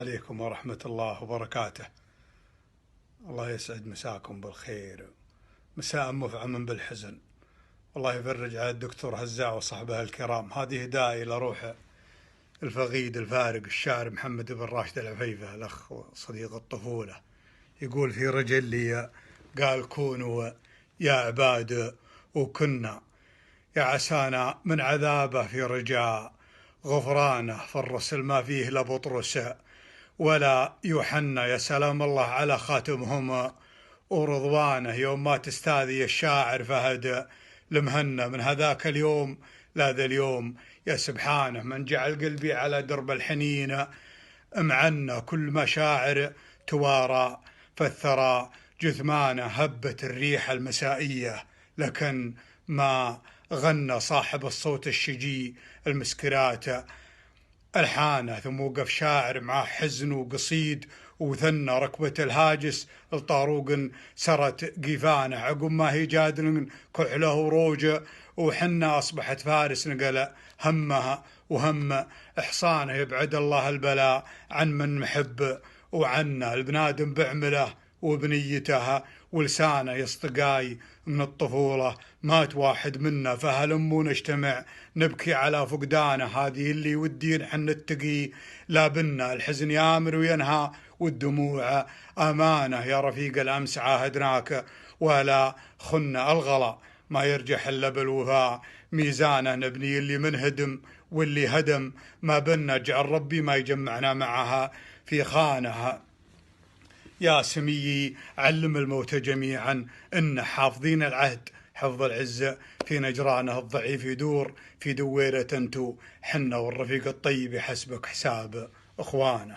عليكم ورحمة الله وبركاته. الله يسعد مساكم بالخير، مساء مفعم بالحزن. الله يفرج على الدكتور هزاع وصحبه الكرام. هذه هدايا إلى روح الفقيد الفارق الشاعر محمد بن راشد العفيفة، الأخ وصديق الطفولة. يقول في رجل لي قال كونوا يا عباد وكنا، يا عسانا من عذابه في رجاء غفرانه، فالرسل ما فيه لبطرس ولا يوحنا، يا سلام الله على خاتمهم ورضوانه. يوم ما تستاذي الشاعر فهد المهنا، من هذاك اليوم لا ذا اليوم يا سبحانه، من جعل قلبي على درب الحنين معنا، كل مشاعر توارى فالثرى جثمانه، هبت الريح المسائية لكن ما غنى صاحب الصوت الشجي المسكرات الحانه. ثم وقف شاعر مع حزن وقصيد وثنى ركبة الهاجس الطاروق سرت قيفانه، عقب ما هي جادل كحله وروجه وحنا أصبحت فارس نقل همها وهم إحصانه. يبعد الله البلاء عن من محب وعنا، البنادم بعمله وبنيتها ولسانه يصطقاي من الطفولة، مات واحد منا فهلموا نجتمع نبكي على فقدانه. هذه اللي ودي نحن نتقي لا بنا، الحزن يامر وينهى والدموع أمانة. يا رفيق الأمس عاهدناك ولا خنا، الغلا ما يرجح إلا بالوفاء ميزانه، نبني اللي منهدم واللي هدم ما بنا، اجعل ربي ما يجمعنا معها في خانها. يا سمي علم الموتى جميعا إن حافظين العهد حفظ العزة، في نجرانه الضعيف يدور في دويرة انتو حنا، والرفيق الطيب يحسبك حساب إخوانه.